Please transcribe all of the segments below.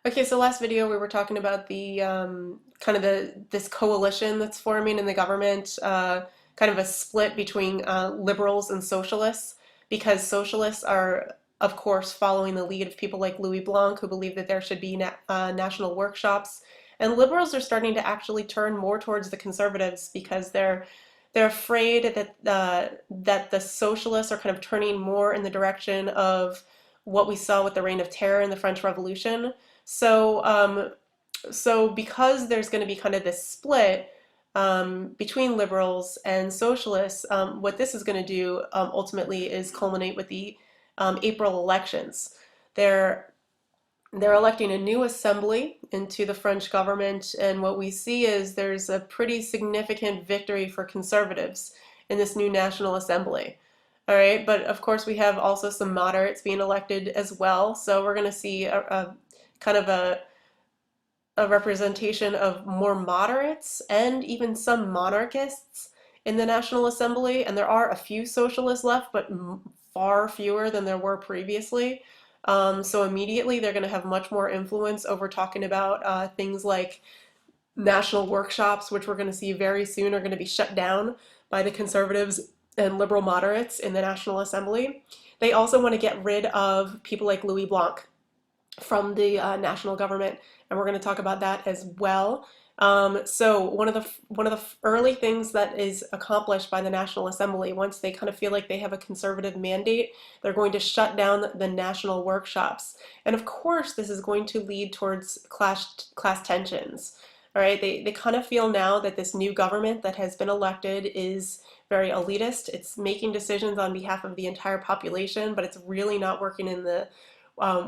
Okay, so last video we were talking about the kind of this coalition that's forming in the government, kind of a split between liberals and socialists, because socialists are, of course, following the lead of people like Louis Blanc, who believe that there should be national workshops, and liberals are starting to actually turn more towards the conservatives because they're afraid that that the socialists are kind of turning more in the direction of what we saw with the Reign of Terror and the French Revolution. So, so because there's going to be kind of this split between liberals and socialists, what this is going to do ultimately is culminate with the April elections. They're they're electing a new assembly into the French government, and what we see is there's a pretty significant victory for conservatives in this new National Assembly. All right, but of course we have also some moderates being elected as well, so we're going to see a kind of a representation of more moderates and even some monarchists in the National Assembly, and there are a few socialists left, but far fewer than there were previously. So immediately they're going to have much more influence over talking about things like national workshops, which we're going to see very soon are going to be shut down by the conservatives and liberal moderates in the National Assembly. They also want to get rid of people like Louis Blanc from the national government, and we're going to talk about that as well. So one of the early things that is accomplished by the National Assembly, once they kind of feel like they have a conservative mandate, they're going to shut down the national workshops, and of course this is going to lead towards class tensions. All right, they kind of feel now that this new government that has been elected is very elitist. It's making decisions on behalf of the entire population, but it's really not working in the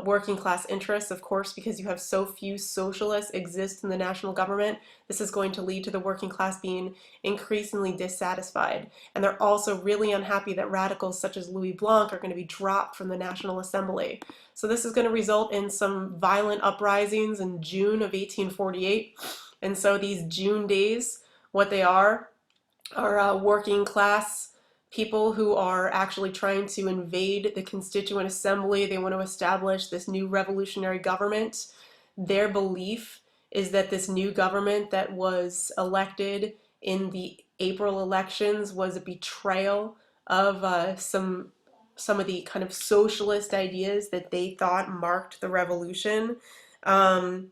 working class interests, of course, because you have so few socialists exist in the national government. This is going to lead to the working class being increasingly dissatisfied. And they're also really unhappy that radicals such as Louis Blanc are going to be dropped from the National Assembly. So this is going to result in some violent uprisings in June of 1848. And so these June days, what they are working class people who are actually trying to invade the Constituent Assembly. They want to establish this new revolutionary government. Their belief is that this new government that was elected in the April elections was a betrayal of some of the kind of socialist ideas that they thought marked the revolution. Um,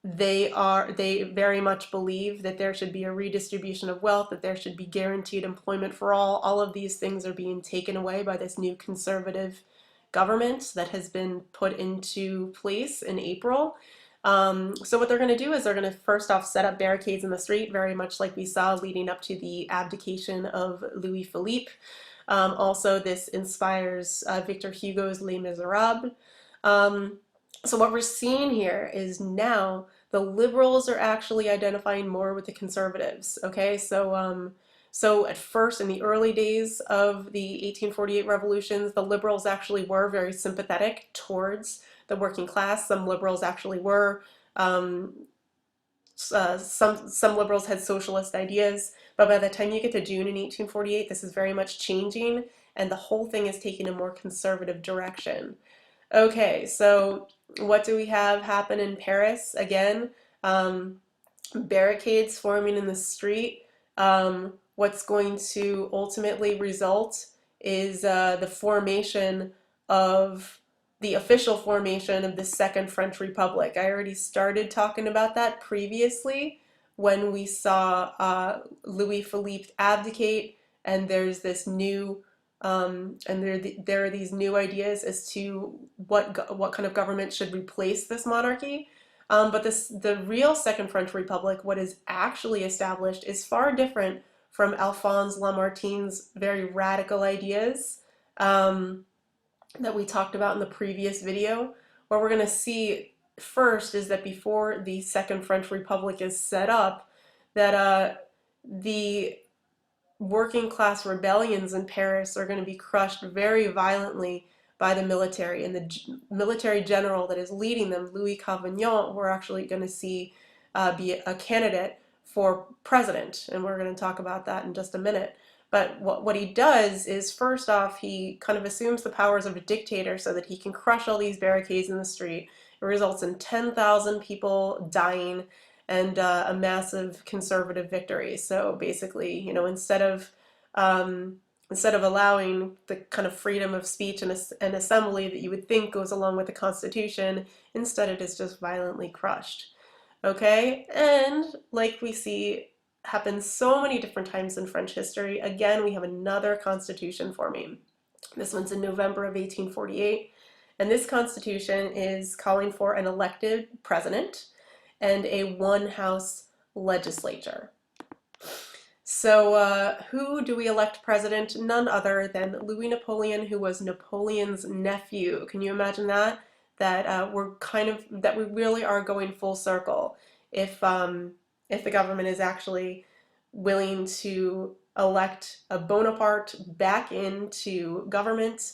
they very much believe that there should be a redistribution of wealth, that there should be guaranteed employment for all. All of these things are being taken away by this new conservative government that has been put into place in April. So what they're going to do is they're going to first off set up barricades in the street, very much like we saw leading up to the abdication of Louis Philippe. Also, this inspires Victor Hugo's Les Miserables. So what we're seeing here is now the liberals are actually identifying more with the conservatives. Okay, so at first, in the early days of the 1848 revolutions, the liberals actually were very sympathetic towards the working class. Some liberals actually were. Some liberals had socialist ideas, but by the time you get to June in 1848, this is very much changing, and the whole thing is taking a more conservative direction. Okay, so what do we have happen in Paris? Again, barricades forming in the street. What's going to ultimately result is the formation of the official formation of the Second French Republic. I already started talking about that previously when we saw Louis Philippe abdicate, and there's this new and there are these new ideas as to what kind of government should replace this monarchy. But the real Second French Republic, what is actually established, is far different from Alphonse Lamartine's very radical ideas that we talked about in the previous video. What we're going to see first is that before the Second French Republic is set up, that the working class rebellions in Paris are going to be crushed very violently by the military, and the military general that is leading them, Louis Cavaignac, we're actually going to see be a candidate for president, and we're going to talk about that in just a minute. But what he does is, first off, he kind of assumes the powers of a dictator so that he can crush all these barricades in the street It results in 10,000 people dying and a massive conservative victory. So basically, instead of allowing the kind of freedom of speech and assembly that you would think goes along with the Constitution, instead it is just violently crushed. Okay, and like we see happens so many different times in French history, again, we have another constitution forming. This one's in November of 1848, and this constitution is calling for an elected president and a one-house legislature. So who do we elect president? None other than Louis Napoleon, who was Napoleon's nephew. Can you imagine that? That we really are going full circle. If the government is actually willing to elect a Bonaparte back into government,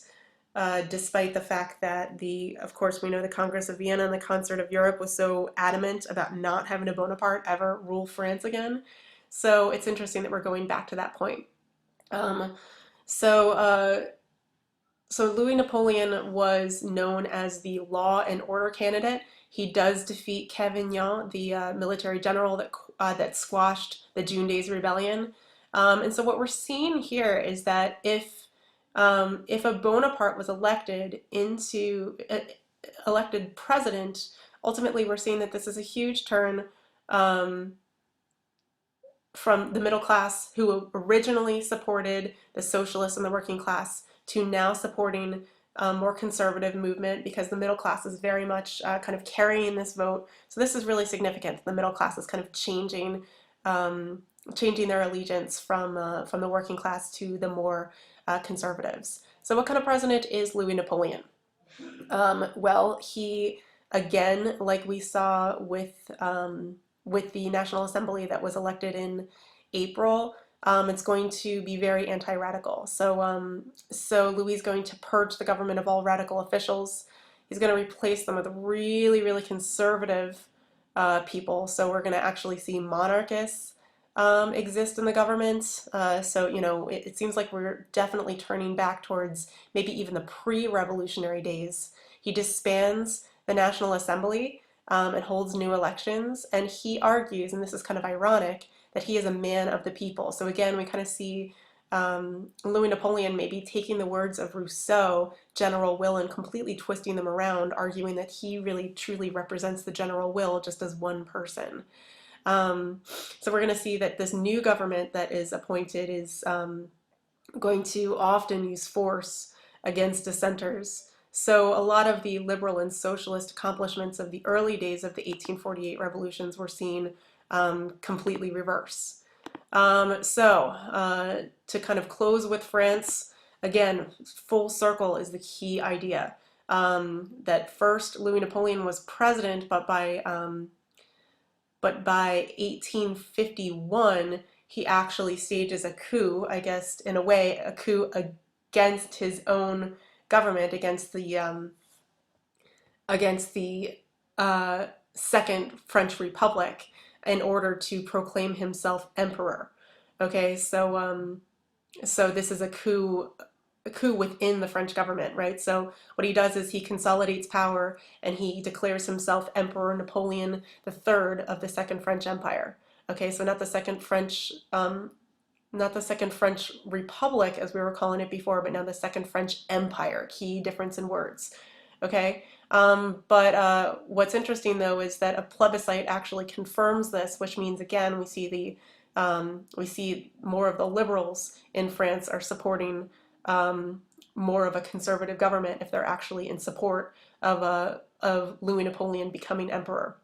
despite the fact that of course, we know the Congress of Vienna and the Concert of Europe was so adamant about not having a Bonaparte ever rule France again. So it's interesting that we're going back to that point. Um, so, uh, so Louis Napoleon was known as the law and order candidate. He does defeat Cavaignan, the military general that squashed the June Days Rebellion. And so what we're seeing here is that if a Bonaparte was elected president, ultimately we're seeing that this is a huge turn um, from the middle class, who originally supported the socialists and the working class, to now supporting a more conservative movement, because the middle class is very much kind of carrying this vote. So this is really significant. The middle class is kind of changing their allegiance from the working class to the more conservatives. So what kind of president is Louis Napoleon? Well, he, again, like we saw with the National Assembly that was elected in April, it's going to be very anti-radical. So Louis is going to purge the government of all radical officials. He's going to replace them with really, really conservative people. So we're going to actually see monarchists exist in the government. It seems like we're definitely turning back towards maybe even the pre-revolutionary days. He disbands the National Assembly and holds new elections. And he argues, and this is kind of ironic, that he is a man of the people. So again, we kind of see Louis Napoleon maybe taking the words of Rousseau, general will, and completely twisting them around, arguing that he really truly represents the general will just as one person. So we're going to see that this new government that is appointed is going to often use force against dissenters. So a lot of the liberal and socialist accomplishments of the early days of the 1848 revolutions were seen completely reverse. To kind of close with France, again, full circle is the key idea. That first Louis Napoleon was president, but by 1851 he actually stages a coup, I guess in a way, a coup against his own government, against the Second French Republic, in order to proclaim himself emperor. Okay, so this is a coup within the French government, right? So what he does is he consolidates power and he declares himself Emperor Napoleon III of the Second French Empire. Okay, so not the Second French Republic as we were calling it before, but now the Second French Empire. Key difference in words. Okay, but what's interesting though is that a plebiscite actually confirms this, which means again we see more of the liberals in France are supporting more of a conservative government if they're actually in support of Louis Napoleon becoming emperor.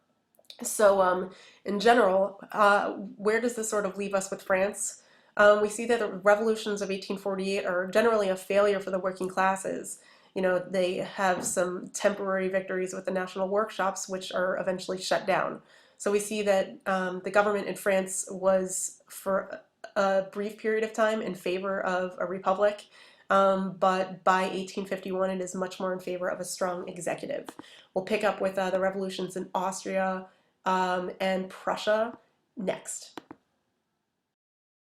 So in general, where does this sort of leave us with France? We see that the revolutions of 1848 are generally a failure for the working classes. You know, they have some temporary victories with the national workshops, which are eventually shut down. So we see that the government in France was, for a brief period of time, in favor of a republic, but by 1851 it is much more in favor of a strong executive. We'll pick up with the revolutions in Austria and Prussia next.